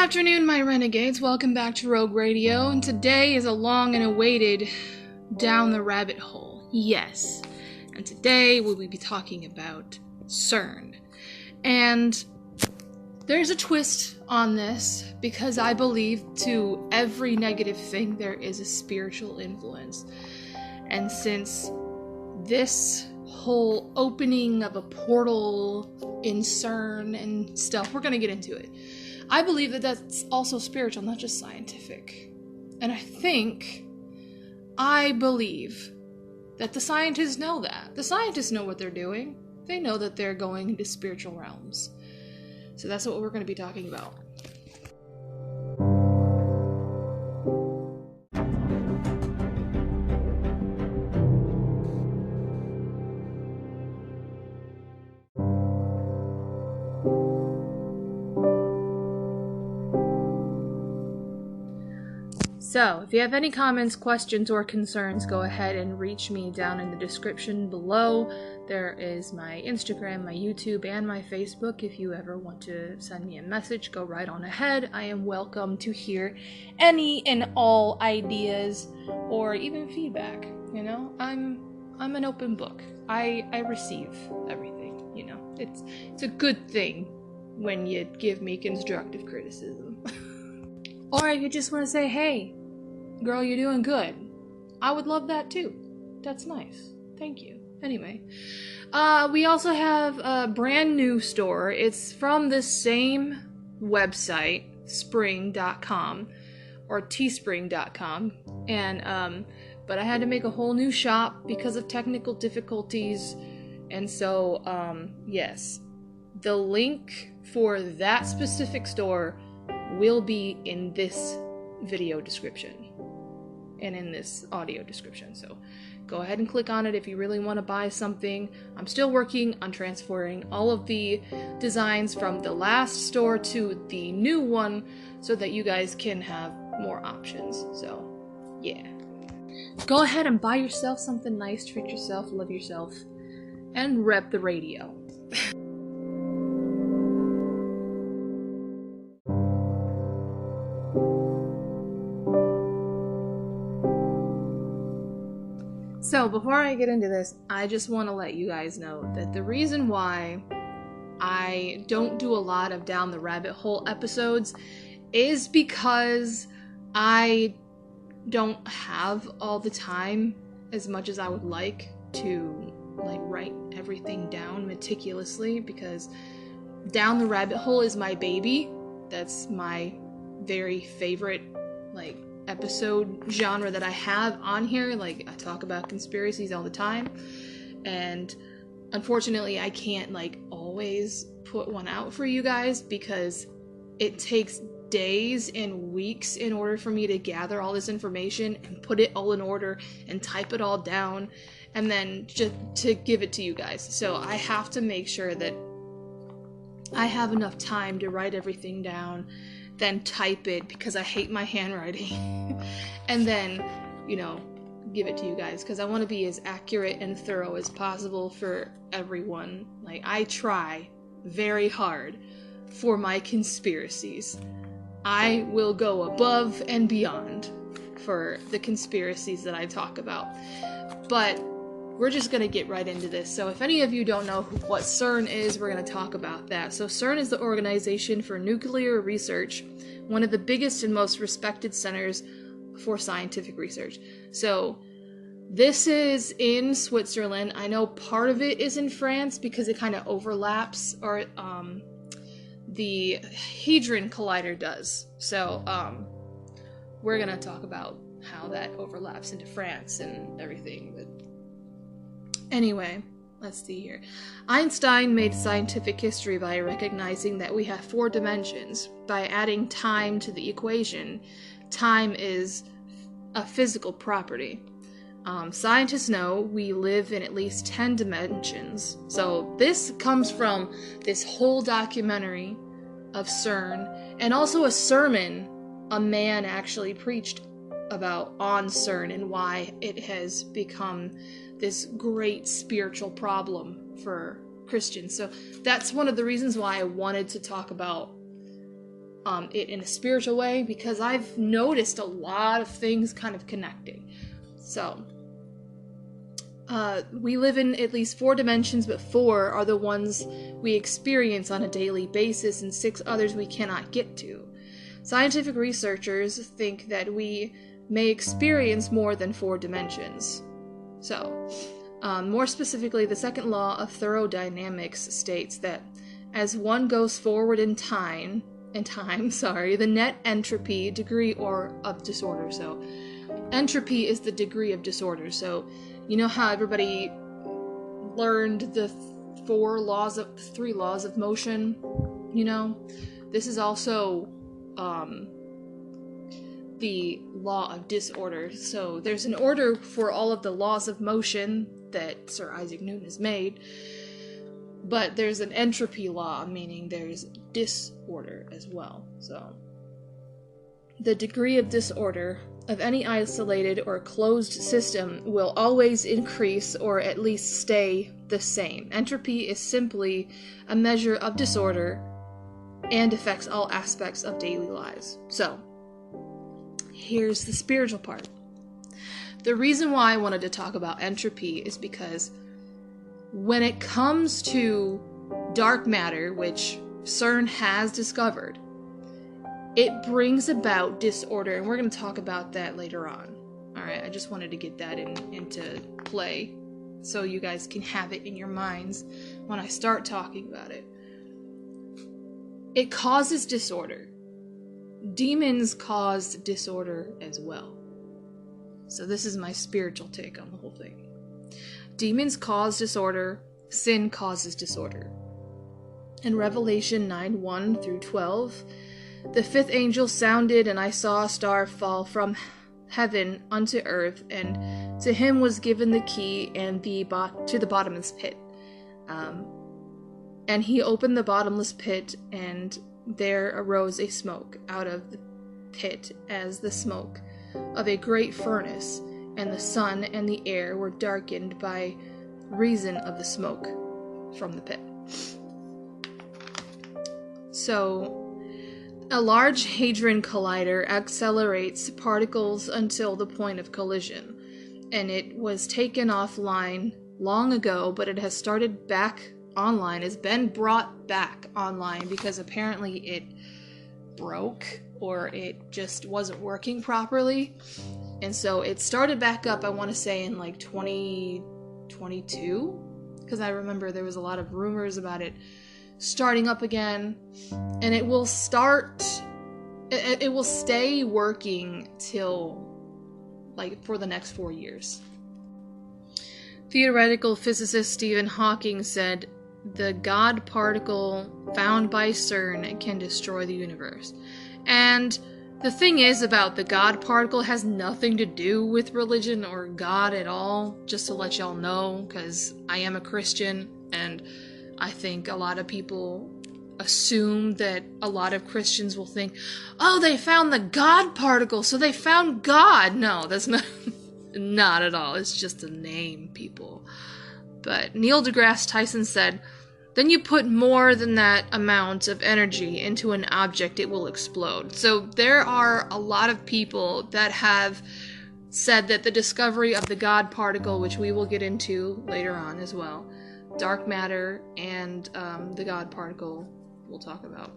afternoon, my renegades. Welcome back to Rogue Radio, and today is a long and awaited Down the Rabbit Hole. Yes. And today we'll be talking about Cern. And there's a twist on this, because I believe to every negative thing there is a spiritual influence. And since this whole opening of a portal in Cern and stuff, we're going to get into it. I believe that that's also spiritual, not just scientific. And I believe that the scientists know that. The scientists know what they're doing. They know that they're going into spiritual realms. So that's what we're going to be talking about. So, if you have any comments, questions, or concerns, go ahead and reach me down in the description below. There is my Instagram, my YouTube, and my Facebook. If you ever want to send me a message, go right on ahead. I am welcome to hear any and all ideas or even feedback. You know, I'm an open book. I receive everything. You know, it's a good thing when you give me constructive criticism. Or if you just want to say, hey, girl, you're doing good, I would love that too. That's nice. Thank you. Anyway, we also have a brand new store. It's from the same website, spring.com or teespring.com, and but I had to make a whole new shop because of technical difficulties, and so yes, the link for that specific store will be in this video description and in this audio description. So go ahead and click on it if you really want to buy something. I'm still working on transferring all of the designs from the last store to the new one so that you guys can have more options. So yeah, go ahead and buy yourself something nice, treat yourself, love yourself, and rep the radio. So, before I get into this, I just want to let you guys know that the reason why I don't do a lot of Down the Rabbit Hole episodes is because I don't have all the time as much as I would like to, write everything down meticulously, because Down the Rabbit Hole is my baby. That's my very favorite, episode genre that I have on here. I talk about conspiracies all the time, and unfortunately I can't always put one out for you guys because it takes days and weeks in order for me to gather all this information and put it all in order and type it all down and then just to give it to you guys. So I have to make sure that I have enough time to write everything down, then type it because I hate my handwriting, and then, give it to you guys because I want to be as accurate and thorough as possible for everyone. I try very hard for my conspiracies. I will go above and beyond for the conspiracies that I talk about. But we're just going to get right into this. So if any of you don't know what Cern is, we're going to talk about that. So Cern is the Organization for Nuclear Research, one of the biggest and most respected centers for scientific research. So this is in Switzerland. I know part of it is in France because it kind of overlaps, or the Hadron Collider does. So we're going to talk about how that overlaps into France and everything. But anyway, let's see here. Einstein made scientific history by recognizing that we have 4 dimensions. By adding time to the equation, time is a physical property. Scientists know we live in at least 10 dimensions. So this comes from this whole documentary of Cern, and also a sermon a man actually preached about on Cern and why it has become this great spiritual problem for Christians. So that's one of the reasons why I wanted to talk about it in a spiritual way, because I've noticed a lot of things kind of connecting. So, we live in at least 4 dimensions, but 4 are the ones we experience on a daily basis, and 6 others we cannot get to. Scientific researchers think that we may experience more than 4 dimensions. So, more specifically, the second law of thermodynamics states that as one goes forward in time, the net entropy degree of disorder. So, entropy is the degree of disorder. So, you know how everybody learned the 3 laws of motion? You know, this is also the law of disorder. So there's an order for all of the laws of motion that Sir Isaac Newton has made, but there's an entropy law, meaning there's disorder as well. So the degree of disorder of any isolated or closed system will always increase or at least stay the same. Entropy is simply a measure of disorder and affects all aspects of daily lives. So, here's the spiritual part. The reason why I wanted to talk about entropy is because when it comes to dark matter, which Cern has discovered, it brings about disorder, and we're going to talk about that later on. Alright, I just wanted to get that into play so you guys can have it in your minds when I start talking about it. It causes disorder. Demons cause disorder as well. So this is my spiritual take on the whole thing. Demons cause disorder. Sin causes disorder. In Revelation 9:1-12, the 5th angel sounded, and I saw a star fall from heaven unto earth, and to him was given the key and to the bottomless pit. And he opened the bottomless pit, and there arose a smoke out of the pit as the smoke of a great furnace, and the sun and the air were darkened by reason of the smoke from the pit. So, a large hadron collider accelerates particles until the point of collision, and it was taken offline long ago, but it has started back online. It's been brought back online because apparently it broke or it just wasn't working properly, and so it started back up, I want to say in like 2022, because I remember there was a lot of rumors about it starting up again, and it will stay working till like for the next 4 years. Theoretical physicist Stephen Hawking said the God particle found by Cern can destroy the universe. And the thing is about the God particle has nothing to do with religion or God at all, just to let y'all know, because I am a Christian, and I think a lot of people assume that a lot of Christians will think, oh, they found the God particle, so they found God. No, that's not at all. It's just a name, people. But Neil deGrasse Tyson said, then you put more than that amount of energy into an object, it will explode. So there are a lot of people that have said that the discovery of the God particle, which we will get into later on as well, dark matter and the God particle we'll talk about.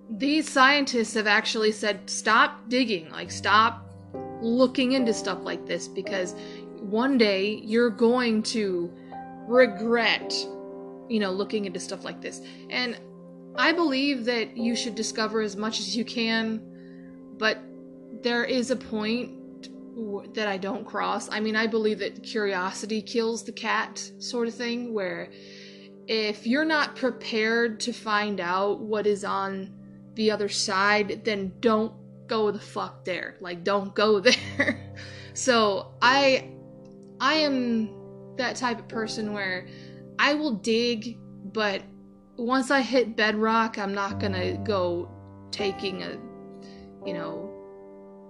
These scientists have actually said, stop digging, stop looking into stuff like this, because one day you're going to regret, looking into stuff like this. And I believe that you should discover as much as you can, but there is a point that I don't cross. I mean, I believe that curiosity kills the cat sort of thing, where if you're not prepared to find out what is on the other side, then don't go the fuck there. Don't go there. So I am that type of person where I will dig, but once I hit bedrock, I'm not gonna go taking a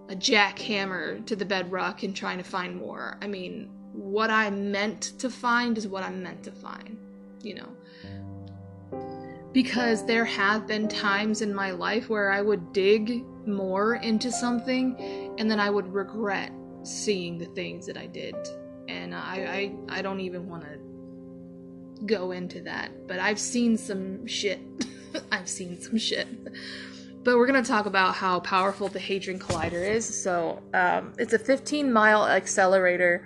jackhammer to the bedrock and trying to find more. I mean, what I'm meant to find is what I'm meant to find, because there have been times in my life where I would dig more into something and then I would regret seeing the things that I did. And I don't even want to go into that, but I've seen some shit. I've seen some shit. But we're going to talk about how powerful the Hadron Collider is. So it's a 15-mile accelerator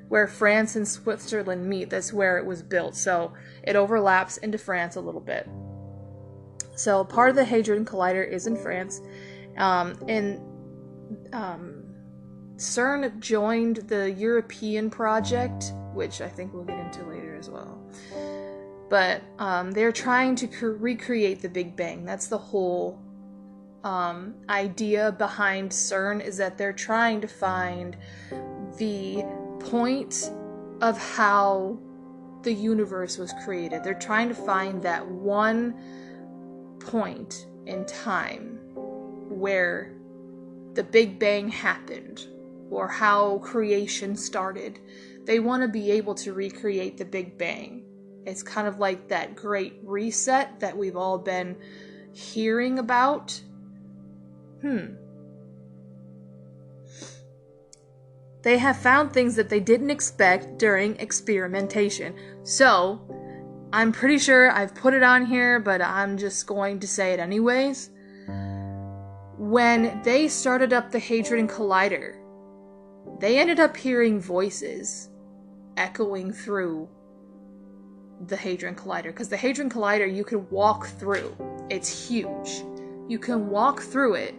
where France and Switzerland meet. That's where it was built. So it overlaps into France a little bit. So part of the Hadron Collider is in France. CERN joined the European project, which I think we'll get into later as well. But they're trying to recreate the Big Bang. That's the whole idea behind CERN, is that they're trying to find the point of how the universe was created. They're trying to find that one point in time where the Big Bang happened, or how creation started. They want to be able to recreate the Big Bang. It's kind of like that great reset that we've all been hearing about. They have found things that they didn't expect during experimentation. So, I'm pretty sure I've put it on here, but I'm just going to say it anyways. When they started up the Hadron Collider, they ended up hearing voices echoing through the Hadron Collider. Because the Hadron Collider, you can walk through. It's huge. You can walk through it,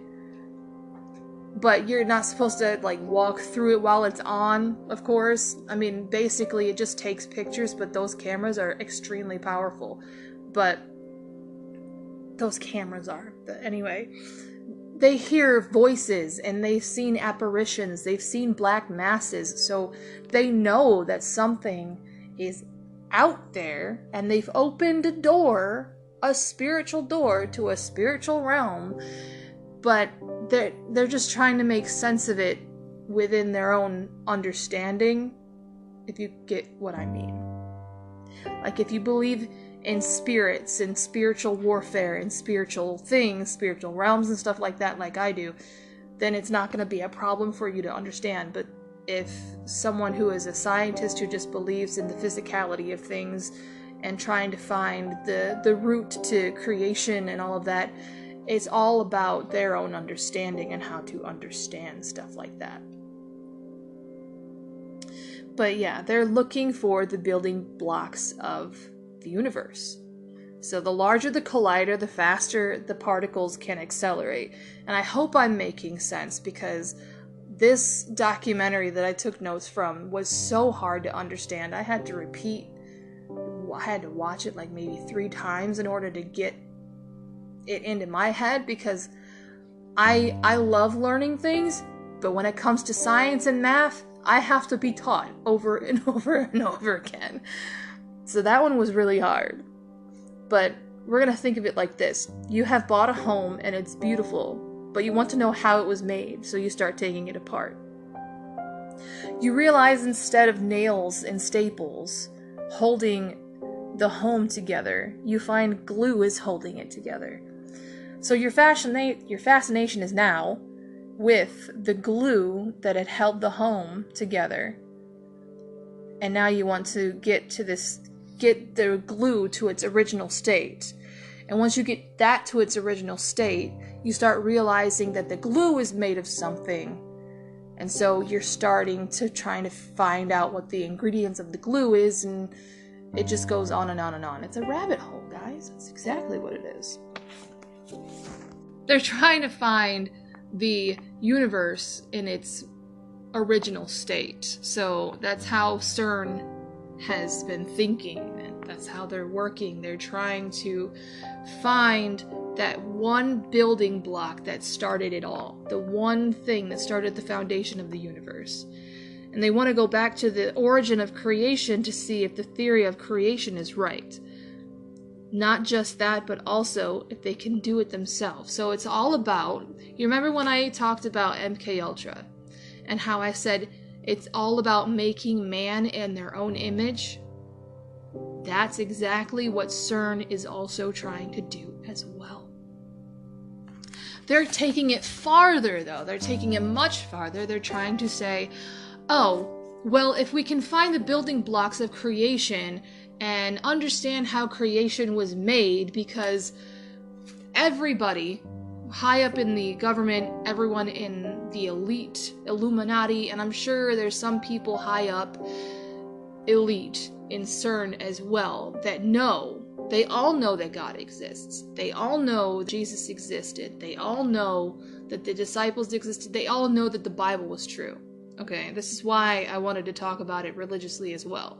but you're not supposed to, like, walk through it while it's on, of course. I mean, basically, it just takes pictures, but those cameras are extremely powerful. But those cameras are. But anyway, they hear voices, and they've seen apparitions. They've seen black masses, so they know that something is out there, and they've opened a door, a spiritual door to a spiritual realm, but they're just trying to make sense of it within their own understanding, if you get what I mean. Like, if you believe in spirits and spiritual warfare and spiritual things, spiritual realms and stuff like that, like I do, then it's not going to be a problem for you to understand. But if someone who is a scientist who just believes in the physicality of things and trying to find the root to creation and all of that, it's all about their own understanding and how to understand stuff like that. But yeah, they're looking for the building blocks of the universe. So the larger the collider, the faster the particles can accelerate. And I hope I'm making sense, because this documentary that I took notes from was so hard to understand. I had to watch it like maybe 3 times in order to get it into my head, because I love learning things, but when it comes to science and math, I have to be taught over and over and over again. So that one was really hard. But we're gonna think of it like this. You have bought a home and it's beautiful, but you want to know how it was made, so you start taking it apart. You realize instead of nails and staples holding the home together, you find glue is holding it together. So your fascination is now with the glue that had held the home together. And now you want to get the glue to its original state. And once you get that to its original state, you start realizing that the glue is made of something. And so you're starting to trying to find out what the ingredients of the glue is, and it just goes on and on and on. It's a rabbit hole, guys. That's exactly what it is. They're trying to find the universe in its original state. So that's how CERN has been thinking, and that's how they're working. They're trying to find that one building block that started it all, the one thing that started the foundation of the universe. And they want to go back to the origin of creation to see if the theory of creation is right. Not just that, but also if they can do it themselves. So it's all about, you remember when I talked about MK Ultra and how I said it's all about making man in their own image? That's exactly what Cern is also trying to do as well. They're taking it farther, though. They're taking it much farther. They're trying to say, oh, well, if we can find the building blocks of creation and understand how creation was made, because everybody high up in the government, everyone in the elite, Illuminati, and I'm sure there's some people high up, elite, in Cern as well, that know, they all know that God exists. They all know Jesus existed. They all know that the disciples existed. They all know that the Bible was true. Okay, this is why I wanted to talk about it religiously as well.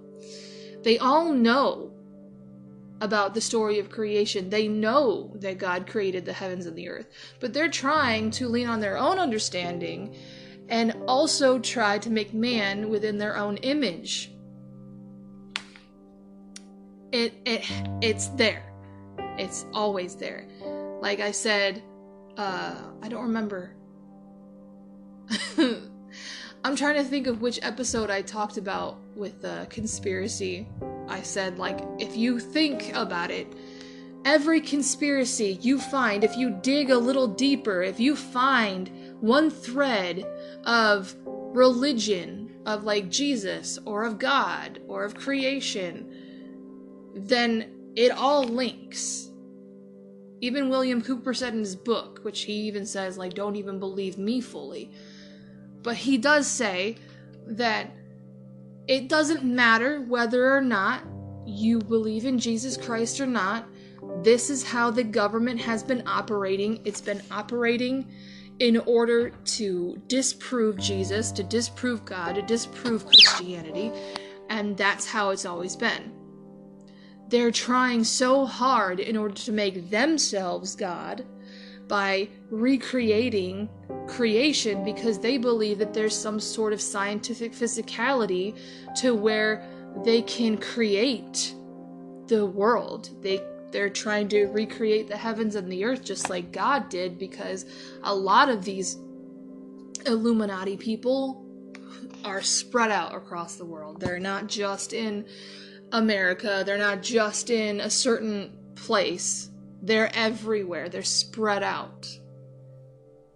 They all know about the story of creation. They know that God created the heavens and the earth, but they're trying to lean on their own understanding and also try to make man within their own image. It's there. It's always there. Like I said, I don't remember. I'm trying to think of which episode I talked about with conspiracy. I said, like, if you think about it, every conspiracy you find, if you dig a little deeper, if you find one thread of religion, of like Jesus, or of God, or of creation, then it all links. Even William Cooper said in his book, which he even says, like, don't even believe me fully. But he does say that it doesn't matter whether or not you believe in Jesus Christ or not. This is how the government has been operating. It's been operating in order to disprove Jesus, to disprove God, to disprove Christianity. And that's how it's always been. They're trying so hard in order to make themselves God by recreating creation, because they believe that there's some sort of scientific physicality to where they can create the world. They're trying to recreate the heavens and the earth just like God did, because a lot of these Illuminati people are spread out across the world. They're not just in America. They're not just in a certain place. They're everywhere. They're spread out.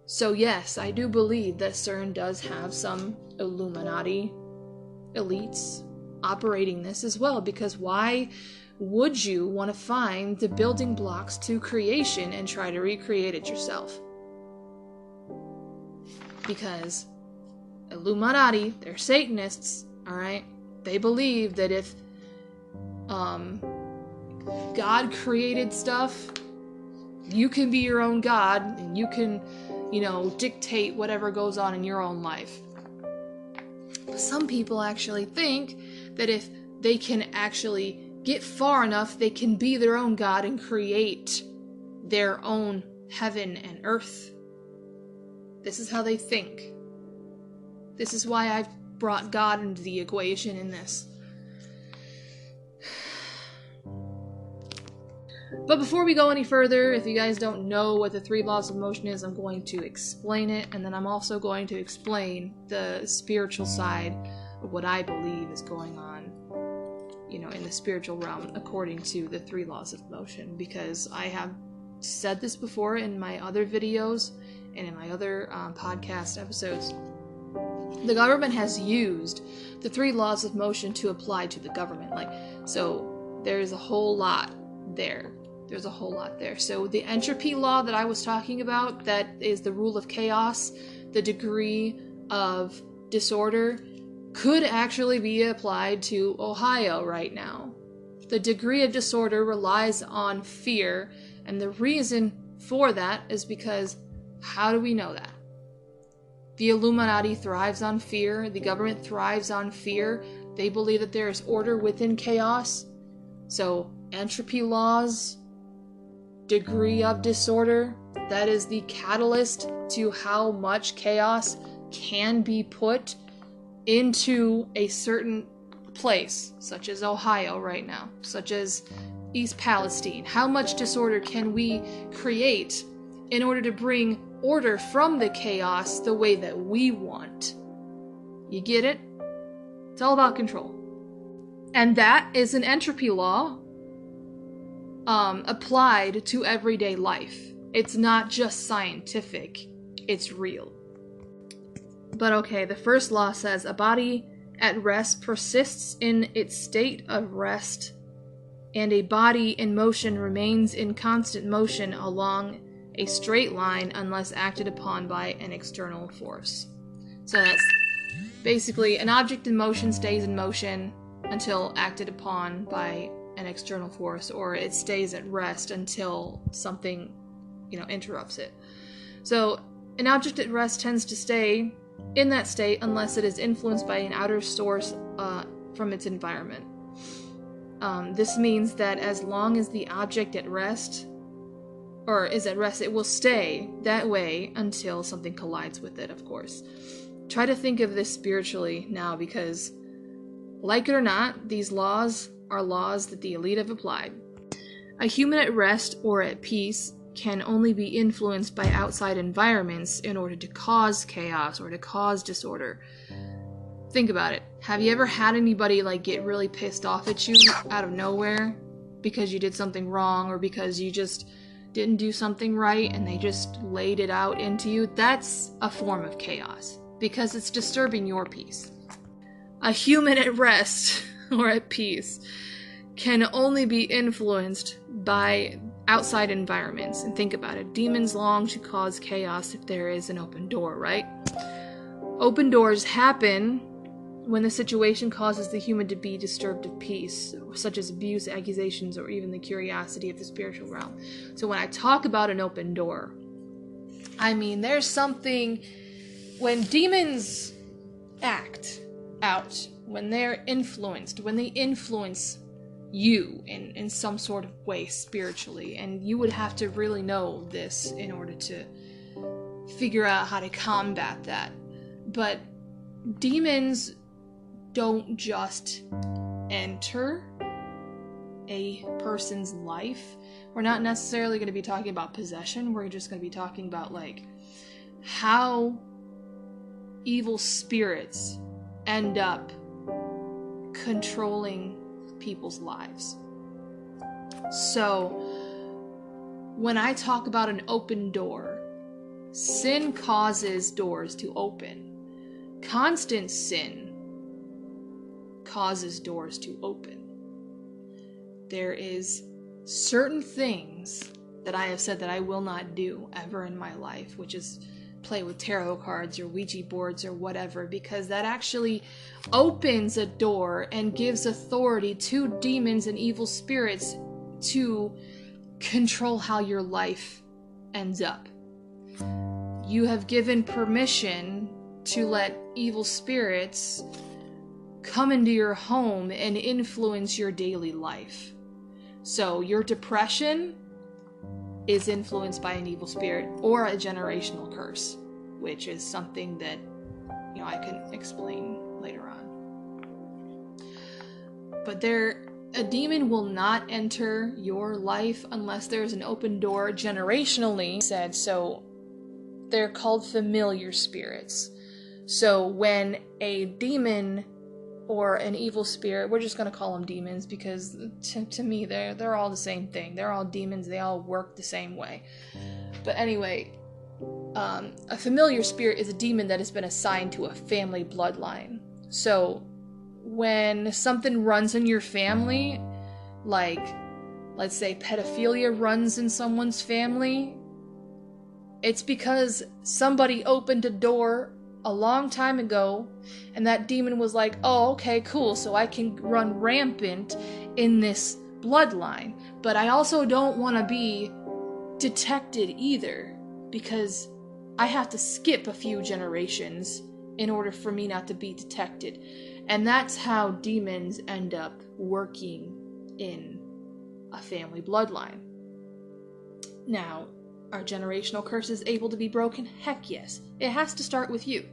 So yes, I do believe that Cern does have some Illuminati elites operating this as well, because why would you want to find the building blocks to creation and try to recreate it yourself? Because Illuminati, they're Satanists, alright? They believe that if God created stuff, you can be your own God, and you can, dictate whatever goes on in your own life. But some people actually think that if they can actually get far enough, they can be their own God and create their own heaven and earth. This is how they think. This is why I've brought God into the equation in this. But before we go any further, if you guys don't know what the 3 laws of motion is, I'm going to explain it, and then I'm also going to explain the spiritual side of what I believe is going on, in the spiritual realm according to the 3 laws of motion, because I have said this before in my other videos and in my other podcast episodes. The government has used the 3 laws of motion to apply to the government. So there's a whole lot there. There's a whole lot there. So the entropy law that I was talking about, that is the rule of chaos, the degree of disorder, could actually be applied to Ohio right now. The degree of disorder relies on fear, and the reason for that is because, how do we know that? The Illuminati thrives on fear. The government thrives on fear. They believe that there is order within chaos. So entropy laws, degree of disorder, that is the catalyst to how much chaos can be put into a certain place, such as Ohio right now, such as East Palestine. How much disorder can we create in order to bring order from the chaos the way that we want? You get it? It's all about control. And that is an entropy law applied to everyday life. It's not just scientific, it's real. But okay, the first law says a body at rest persists in its state of rest, and a body in motion remains in constant motion along a straight line unless acted upon by an external force. So that's basically an object in motion stays in motion until acted upon by an external force, or it stays at rest until something, interrupts it. So an object at rest tends to stay in that state unless it is influenced by an outer source from its environment. This means that as long as the object is at rest, it will stay that way until something collides with it, of course. Try to think of this spiritually now, because, like it or not, these laws are laws that the elite have applied. A human at rest or at peace can only be influenced by outside environments in order to cause chaos or to cause disorder. Think about it. Have you ever had anybody get really pissed off at you out of nowhere because you did something wrong or because you just didn't do something right and they just laid it out into you? That's a form of chaos because it's disturbing your peace. A human at rest or at peace can only be influenced by outside environments. And think about it. Demons long to cause chaos if there is an open door, right? Open doors happen when the situation causes the human to be disturbed of peace, such as abuse, accusations, or even the curiosity of the spiritual realm. So when I talk about an open door, I mean there's something, when demons act out, when they're influenced, when they influence you in some sort of way spiritually, and you would have to really know this in order to figure out how to combat that. But demons don't just enter a person's life. We're not necessarily going to be talking about possession. We're just going to be talking about how evil spirits end up controlling people's lives. So when I talk about an open door, sin causes doors to open. Constant sin causes doors to open. There is certain things that I have said that I will not do ever in my life, which is play with tarot cards or Ouija boards or whatever, because that actually opens a door and gives authority to demons and evil spirits to control how your life ends up. You have given permission to let evil spirits come into your home and influence your daily life. So your depression is influenced by an evil spirit or a generational curse, which is something that I can explain later on. But a demon will not enter your life unless there's an open door generationally said. So they're called familiar spirits. So when a demon or an evil spirit, we're just going to call them demons because to me they're all the same thing. They're all demons. They all work the same way. But anyway, a familiar spirit is a demon that has been assigned to a family bloodline. So when something runs in your family, like let's say pedophilia runs in someone's family, it's because somebody opened a door a long time ago, and that demon was like, oh, okay, cool, so I can run rampant in this bloodline. But I also don't want to be detected either, because I have to skip a few generations in order for me not to be detected. And that's how demons end up working in a family bloodline. Now, are generational curses able to be broken? Heck yes. It has to start with you.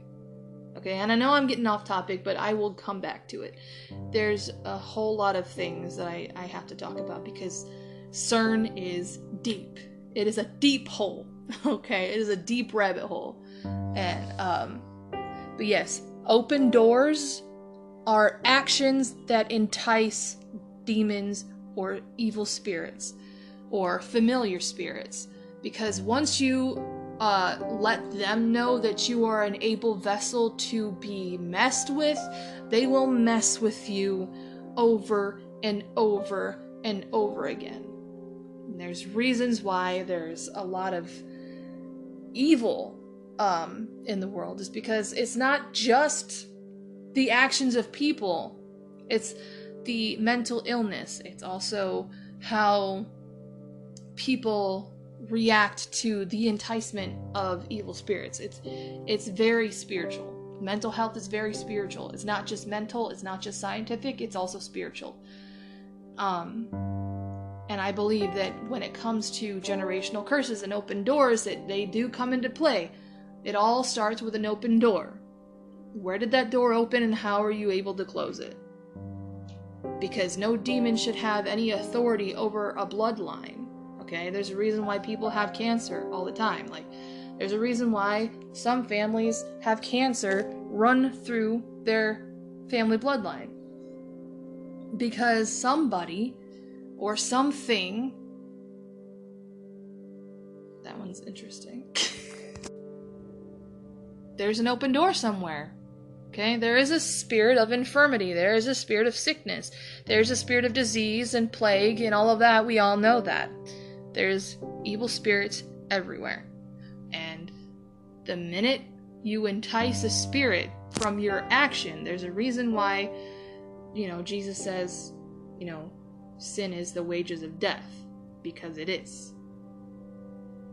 Okay, and I know I'm getting off topic, but I will come back to it. There's a whole lot of things that I have to talk about because Cern is deep. It is a deep hole. Okay, it is a deep rabbit hole. And, but yes, open doors are actions that entice demons or evil spirits or familiar spirits. Because once you let them know that you are an able vessel to be messed with, they will mess with you over and over and over again. And there's reasons why there's a lot of evil in the world, is because it's not just the actions of people, it's the mental illness. It's also how people react to the enticement of evil spirits. It's very spiritual. Mental health is very spiritual. It's not just mental, it's not just scientific, it's also spiritual. And I believe that when it comes to generational curses and open doors, that they do come into play. It all starts with an open door. Where did that door open and how are you able to close it? Because no demon should have any authority over a bloodline. Okay, there's a reason why people have cancer all the time. Like, there's a reason why some families have cancer run through their family bloodline. Because somebody or something... That one's interesting. There's an open door somewhere. Okay, there is a spirit of infirmity. There is a spirit of sickness. There's a spirit of disease and plague and all of that. We all know that. There's evil spirits everywhere. And the minute you entice a spirit from your action, there's a reason why, Jesus says, sin is the wages of death. Because it is.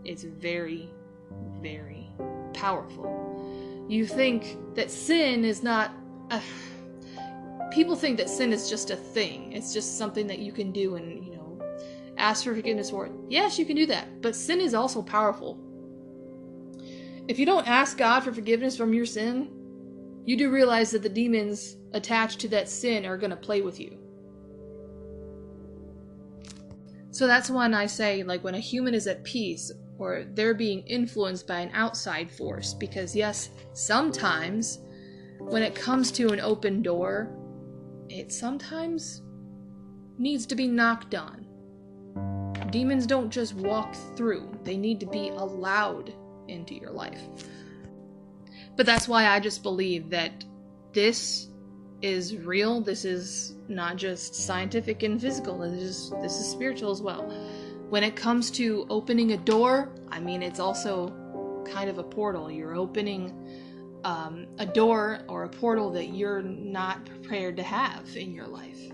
It's very, very powerful. You think that sin is not... people think that sin is just a thing. It's just something that you can do and, ask for forgiveness for it. Yes, you can do that. But sin is also powerful. If you don't ask God for forgiveness from your sin, you do realize that the demons attached to that sin are going to play with you. So that's when I say, when a human is at peace, or they're being influenced by an outside force. Because yes, sometimes when it comes to an open door, it sometimes needs to be knocked on. Demons don't just walk through. They need to be allowed into your life. But that's why I just believe that this is real. This is not just scientific and physical. This is spiritual as well. When it comes to opening a door, it's also kind of a portal. You're opening a door or a portal that you're not prepared to have in your life.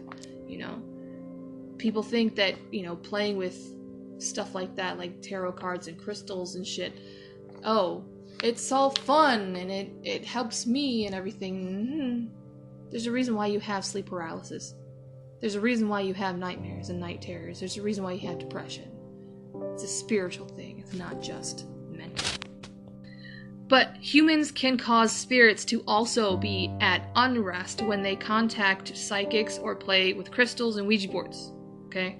People think that, playing with stuff like that, like tarot cards and crystals and shit, it's all fun and it helps me and everything. There's a reason why you have sleep paralysis. There's a reason why you have nightmares and night terrors. There's a reason why you have depression. It's a spiritual thing. It's not just mental. But humans can cause spirits to also be at unrest when they contact psychics or play with crystals and Ouija boards. Okay?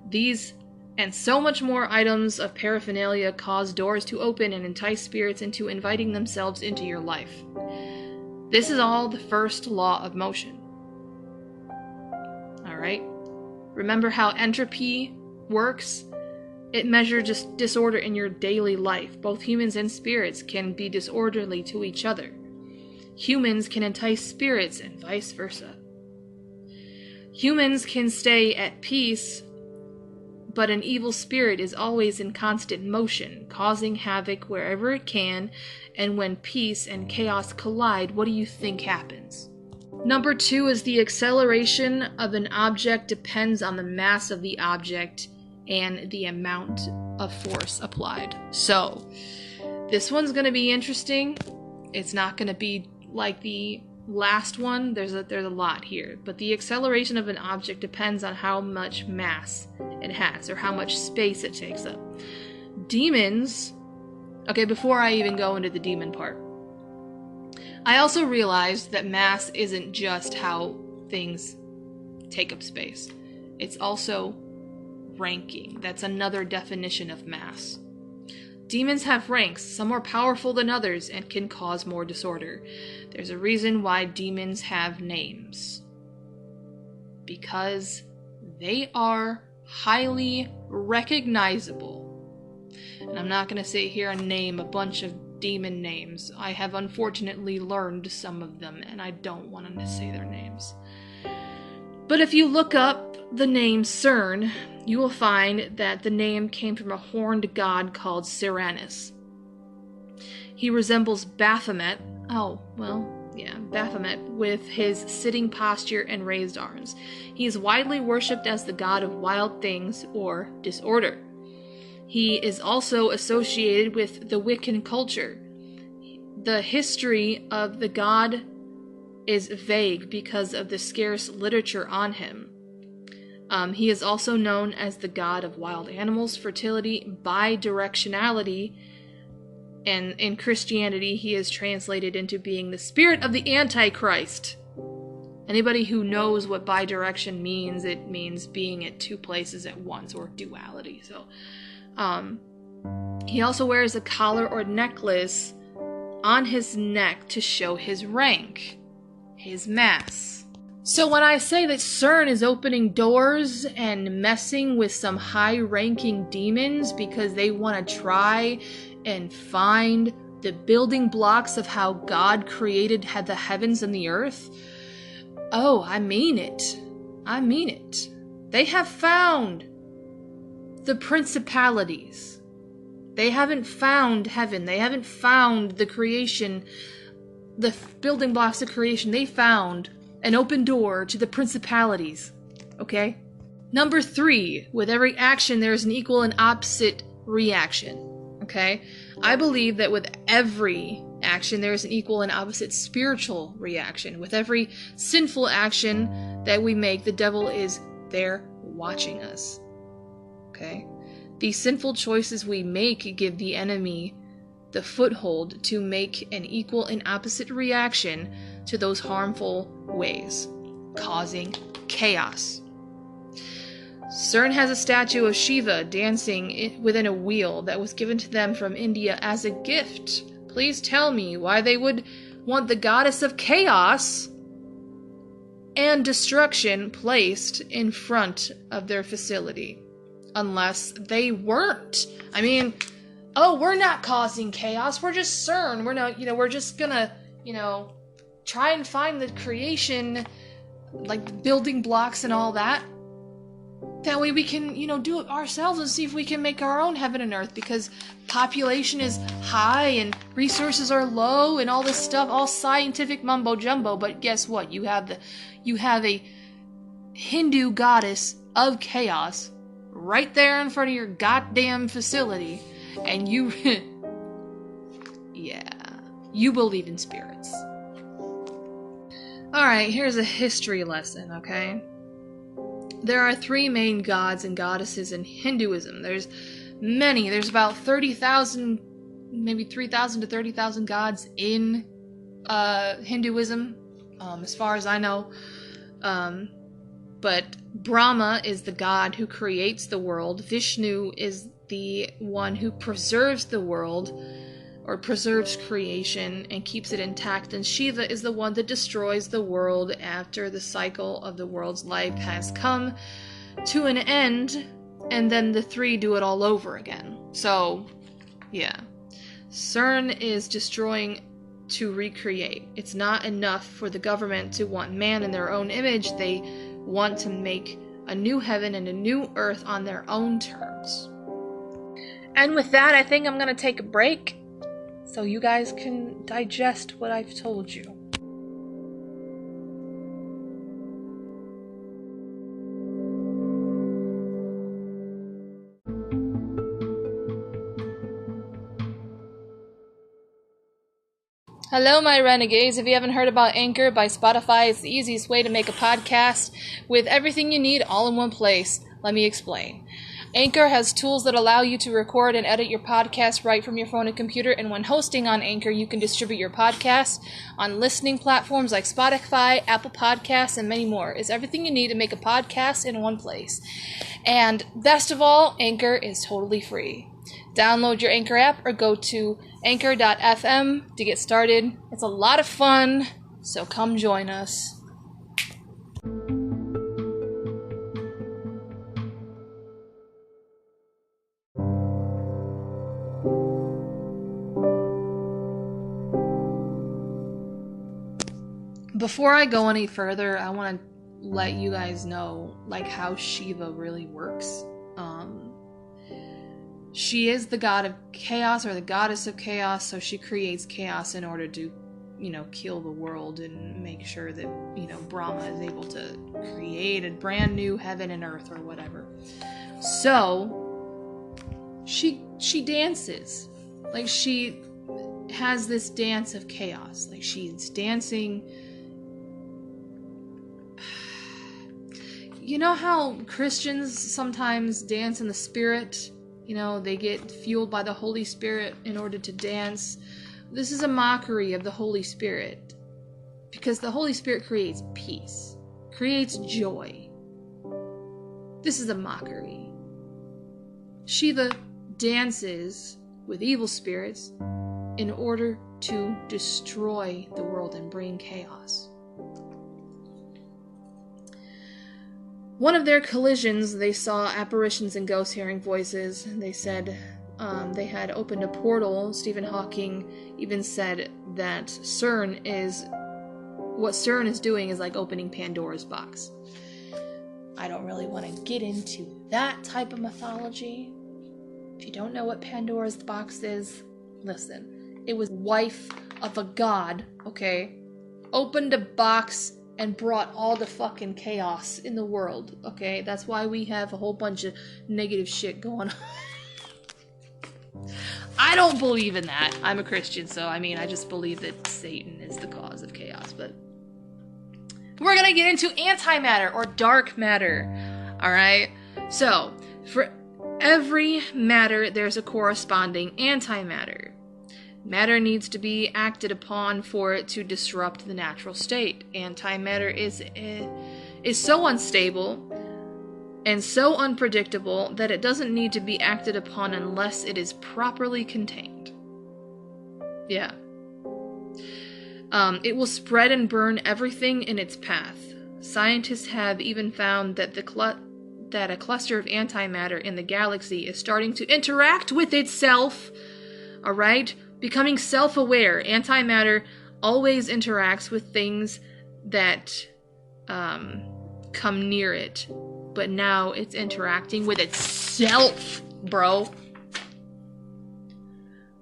These and so much more items of paraphernalia cause doors to open and entice spirits into inviting themselves into your life. This is all the first law of motion. Alright? Remember how entropy works? It measures just disorder in your daily life. Both humans and spirits can be disorderly to each other. Humans can entice spirits and vice versa. Humans can stay at peace, but an evil spirit is always in constant motion, causing havoc wherever it can, and when peace and chaos collide, what do you think happens? Number 2 is the acceleration of an object depends on the mass of the object and the amount of force applied. So, this one's going to be interesting. It's not going to be like the last one. There's a lot here. But the acceleration of an object depends on how much mass it has, or how much space it takes up. Demons... Okay, before I even go into the demon part, I also realized that mass isn't just how things take up space. It's also ranking. That's another definition of mass. Demons have ranks, some are powerful than others and can cause more disorder. There's a reason why demons have names. Because they are highly recognizable. And I'm not going to sit here and name a bunch of demon names. I have unfortunately learned some of them, and I don't want to say their names. But if you look up the name Cern, you will find that the name came from a horned god called Cernus. He resembles Baphomet. Baphomet, with his sitting posture and raised arms. He is widely worshipped as the god of wild things or disorder. He is also associated with the Wiccan culture. The history of the god is vague because of the scarce literature on him. He is also known as the god of wild animals, fertility, bidirectionality, and in Christianity he is translated into being the spirit of the Antichrist. Anybody who knows what bidirection means, it means being at two places at once, or duality. So, he also wears a collar or necklace on his neck to show his rank, his mass. So when I say that Cern is opening doors and messing with some high-ranking demons because they want to try and find the building blocks of how God created the heavens and the earth, oh, I mean it. I mean it. They have found the Pricipalities. They haven't found heaven. They haven't found the creation, the building blocks of creation. They found an open door to the Pricipalities. Okay? Number 3, with every action there is an equal and opposite reaction. Okay? I believe that with every action there is an equal and opposite spiritual reaction. With every sinful action that we make, the devil is there watching us. Okay? These sinful choices we make give the enemy the foothold to make an equal and opposite reaction to those harmful ways, causing chaos. Cern has a statue of Shiva dancing within a wheel that was given to them from India as a gift. Please tell me why they would want the goddess of chaos and destruction placed in front of their facility. Unless they weren't. I mean, oh, we're not causing chaos. We're just Cern. We're not, we're just gonna, try and find the creation, like the building blocks and all that. That way we can, do it ourselves and see if we can make our own heaven and earth, because population is high and resources are low and all this stuff, all scientific mumbo jumbo. But guess what? You have a Hindu goddess of chaos right there in front of your goddamn facility, and you believe in spirits. Alright, here's a history lesson, okay? There are 3 main gods and goddesses in Hinduism. There's many. There's about 30,000, maybe 3,000 to 30,000 gods in Hinduism, as far as I know. But Brahma is the god who creates the world. Vishnu is the one who preserves the world, or preserves creation and keeps it intact. And Shiva is the one that destroys the world after the cycle of the world's life has come to an end, and then the 3 do it all over again. So, yeah. Cern is destroying to recreate. It's not enough for the government to want man in their own image. They want to make a new heaven and a new earth on their own terms. And with that, I think I'm going to take a break so you guys can digest what I've told you. Hello, my renegades. If you haven't heard about Anchor by Spotify, it's the easiest way to make a podcast with everything you need all in one place. Let me explain. Anchor has tools that allow you to record and edit your podcast right from your phone and computer, and when hosting on Anchor, you can distribute your podcast on listening platforms like Spotify, Apple Podcasts, and many more. It's everything you need to make a podcast in one place. And best of all, Anchor is totally free. download your Anchor app or go to anchor.fm to get started. It's a lot of fun, so come join us. Before I go any further, I want to let you guys know, like, how Shiva really works. She is the god of chaos, or the goddess of chaos, so she creates chaos in order to, kill the world and make sure that, Brahma is able to create a brand new heaven and earth or whatever. So, she dances. Like, she has this dance of chaos. Like, she's dancing. You know how Christians sometimes dance in the Spirit? They get fueled by the Holy Spirit in order to dance. This is a mockery of the Holy Spirit. Because the Holy Spirit creates peace, creates joy. This is a mockery. Shiva dances with evil spirits in order to destroy the world and bring chaos. One of their collisions, they saw apparitions and ghosts hearing voices. They said they had opened a portal. Stephen Hawking even said that what Cern is doing is like opening Pandora's box. I don't really want to get into that type of mythology. If you don't know what Pandora's box is, listen. It was wife of a god, okay? Opened a box and brought all the fucking chaos in the world, okay? That's why we have a whole bunch of negative shit going on. I don't believe in that. I'm a Christian, so I just believe that Satan is the cause of chaos, but we're gonna get into antimatter or dark matter, alright? So, for every matter, there's a corresponding antimatter. Matter needs to be acted upon for it to disrupt the natural state. Antimatter is so unstable and so unpredictable that it doesn't need to be acted upon unless it is properly contained. Yeah. It will spread and burn everything in its path. Scientists have even found that that a cluster of antimatter in the galaxy is starting to interact with itself. Alright? Becoming self-aware. Antimatter always interacts with things that come near it. But now it's interacting with itself, bro.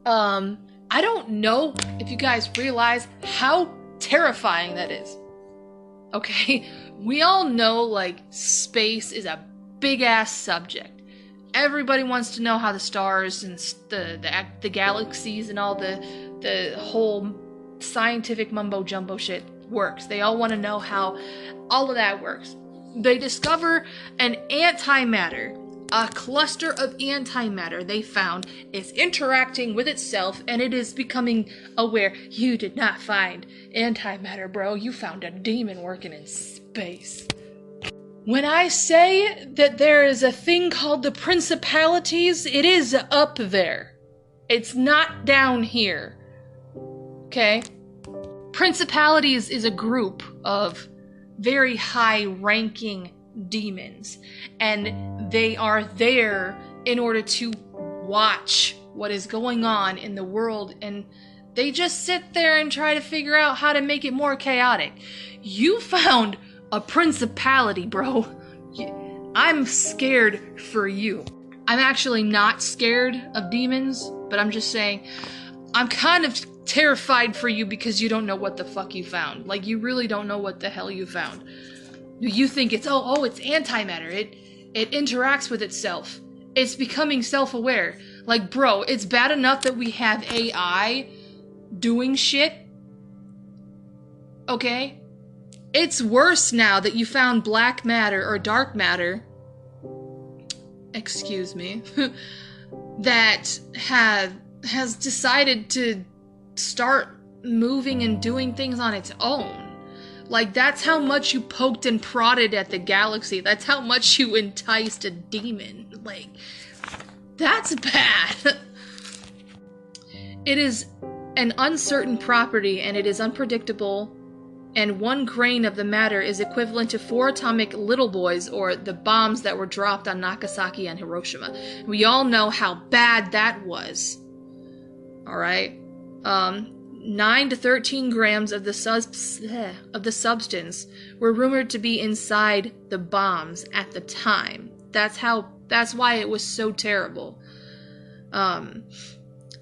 I don't know if you guys realize how terrifying that is. Okay? We all know, like, space is a big-ass subject. Everybody wants to know how the stars and the galaxies and all the whole scientific mumbo-jumbo shit works. They all want to know how all of that works. They discover an antimatter, a cluster of antimatter they found is interacting with itself, and it is becoming aware. You did not find antimatter, bro. You found a demon working in space. When I say that there is a thing called the Pricipalities, it is up there. It's not down here. Okay? Principalities is a group of very high-ranking demons, and they are there in order to watch what is going on in the world, and they just sit there and try to figure out how to make it more chaotic. You found a principality, bro. I'm scared for you. I'm actually not scared of demons, but I'm just saying, I'm kind of terrified for you because you don't know what the fuck you found. Like, you really don't know what the hell you found. You think it's, it's antimatter. It interacts with itself. It's becoming self-aware. Like, bro, it's bad enough that we have AI doing shit. Okay? It's worse now that you found black matter or dark matter, excuse me, that has decided to start moving and doing things on its own. Like, that's how much you poked and prodded at the galaxy. That's how much you enticed a demon. Like, That's bad. It is an uncertain property, and it is unpredictable, and 1 grain of the matter is equivalent to 4 atomic little boys, or the bombs that were dropped on Nagasaki and Hiroshima. We all know how bad that was. Alright? 9 to 13 grams of the substance were rumored to be inside the bombs at the time. That's why it was so terrible.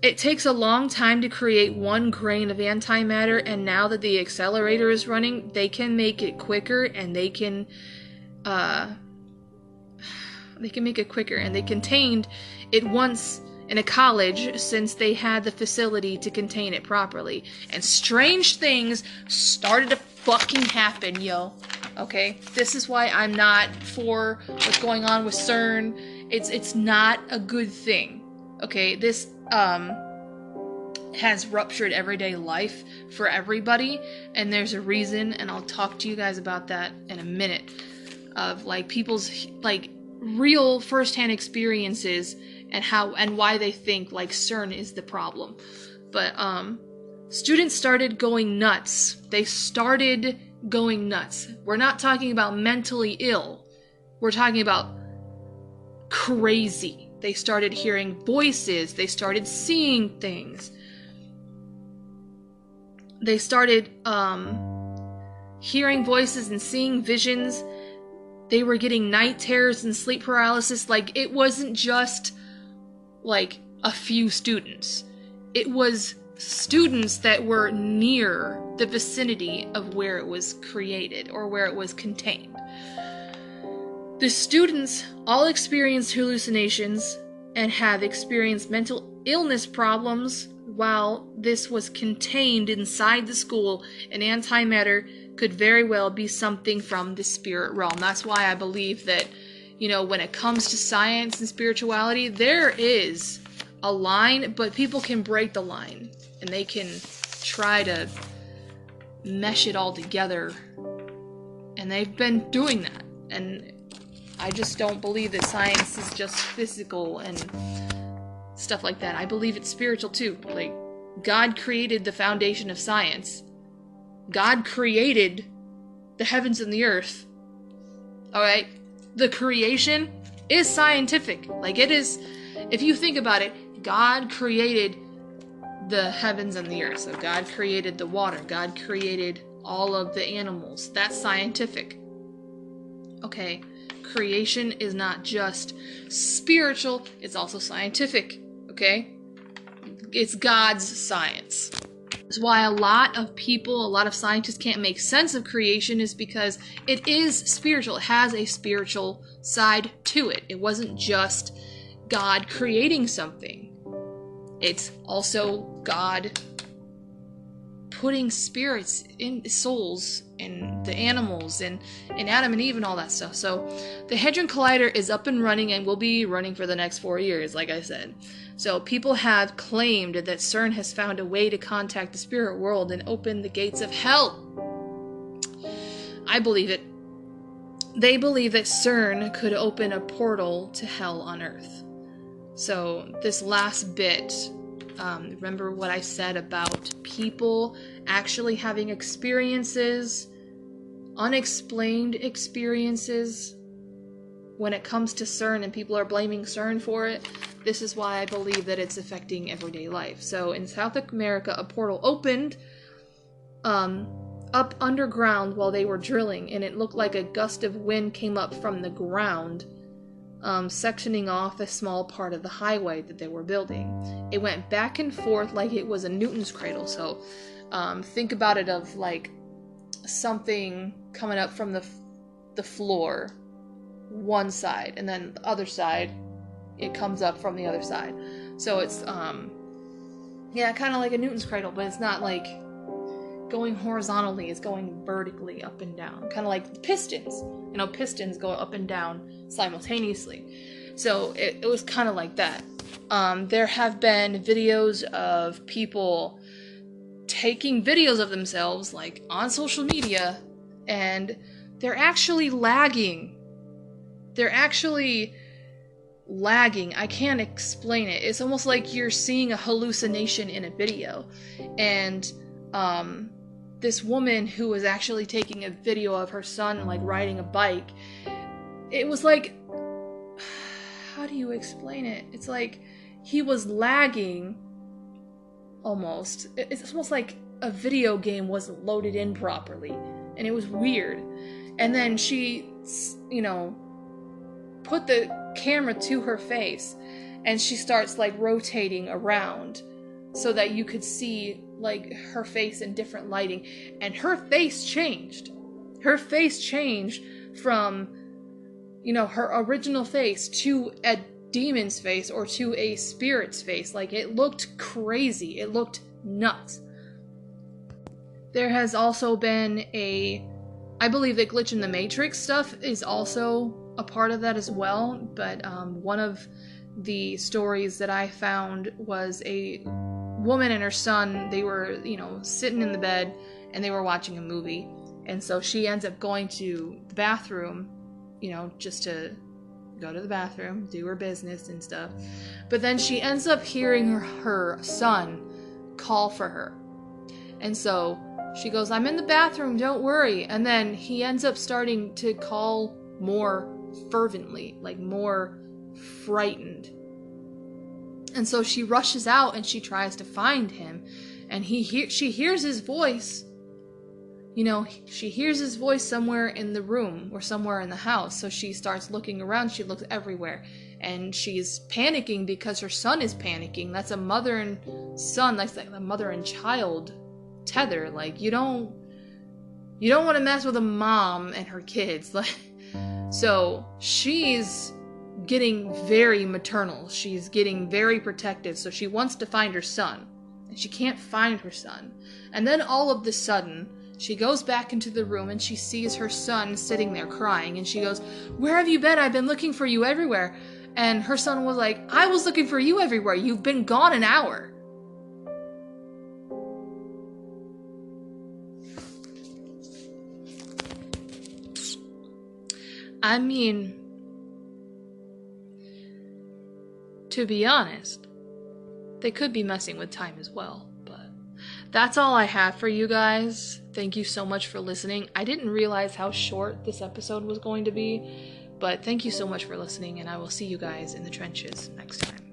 It takes a long time to create 1 grain of antimatter, and now that the accelerator is running, they can make it quicker, and they can make it quicker, and they contained it once in a college since they had the facility to contain it properly. And strange things started to fucking happen, yo. Okay? This is why I'm not for what's going on with Cern. It's not a good thing. Okay? This has ruptured everyday life for everybody, and there's a reason, and I'll talk to you guys about that in a minute, of like people's like real first-hand experiences and why they think like Cern is the problem. But students started going nuts. They started going nuts. We're not talking about mentally ill. We're talking about crazy. They started hearing voices. They started seeing things. They started hearing voices and seeing visions. They were getting night terrors and sleep paralysis. Like, it wasn't just like a few students. It was students that were near the vicinity of where it was created or where it was contained. The students all experienced hallucinations and have experienced mental illness problems while this was contained inside the school, and antimatter could very well be something from the spirit realm. That's why I believe that, when it comes to science and spirituality, there is a line, but people can break the line, and they can try to mesh it all together, and they've been doing that, and I just don't believe that science is just physical and stuff like that. I believe it's spiritual too. Like, God created the foundation of science. God created the heavens and the earth. Alright? The creation is scientific. Like, it is, if you think about it, God created the heavens and the earth. So God created the water. God created all of the animals. That's scientific. Okay? Creation is not just spiritual, it's also scientific, okay? It's God's science. That's why a lot of scientists can't make sense of creation, is because it is spiritual. It has a spiritual side to it. It wasn't just God creating something. It's also God putting spirits in souls in the animals and in Adam and Eve and all that stuff. So the Hadron Collider is up and running and will be running for the next 4 years, like I said. So people have claimed that Cern has found a way to contact the spirit world and open the gates of hell. I believe it. They believe that Cern could open a portal to hell on Earth. So this last bit, remember what I said about people actually having experiences, unexplained experiences, when it comes to Cern, and people are blaming Cern for it. This is why I believe that it's affecting everyday life. So in South America, a portal opened up underground while they were drilling, and it looked like a gust of wind came up from the ground, sectioning off a small part of the highway that they were building. It went back and forth like it was a Newton's cradle. So think about it of like something coming up from the floor, one side, and then the other side, it comes up from the other side. So it's kind of like a Newton's cradle, but it's not like going horizontally, it's going vertically up and down, kind of like pistons. Pistons go up and down simultaneously. So it was kind of like that. There have been videos of people taking videos of themselves, like, on social media, and they're actually lagging. They're actually lagging. I can't explain it. It's almost like you're seeing a hallucination in a video. And this woman who was actually taking a video of her son like riding a bike, it was like, how do you explain it? It's like he was lagging almost. It's almost like a video game wasn't loaded in properly, and it was weird. And then she, you know, put the camera to her face, and she starts like rotating around so that you could see like her face in different lighting, and her face changed. Her face changed from, you know, her original face to a demon's face or to a spirit's face. Like, it looked crazy. It looked nuts. There has also been I believe that Glitch in the Matrix stuff is also a part of that as well, but one of the stories that I found was a woman and her son. They were, you know, sitting in the bed and they were watching a movie, and so she ends up going to the bathroom, you know, just to go to the bathroom, do her business and stuff. But then she ends up hearing her son call for her. And so she goes, "I'm in the bathroom, don't worry." And then he ends up starting to call more fervently, like more frightened. And so she rushes out and she tries to find him. And she hears his voice. You know, she hears his voice somewhere in the room or somewhere in the house. So she starts looking around. She looks everywhere. And she's panicking because her son is panicking. That's a mother and son. That's like a mother and child tether. Like, you don't want to mess with a mom and her kids. Like, so she's getting very maternal. She's getting very protective. So she wants to find her son. And she can't find her son. And then all of a sudden, she goes back into the room and she sees her son sitting there crying. And she goes, "Where have you been? I've been looking for you everywhere." And her son was like, "I was looking for you everywhere. You've been gone an hour." I mean, to be honest, they could be messing with time as well. That's all I have for you guys. Thank you so much for listening. I didn't realize how short this episode was going to be, but thank you so much for listening, and I will see you guys in the trenches next time.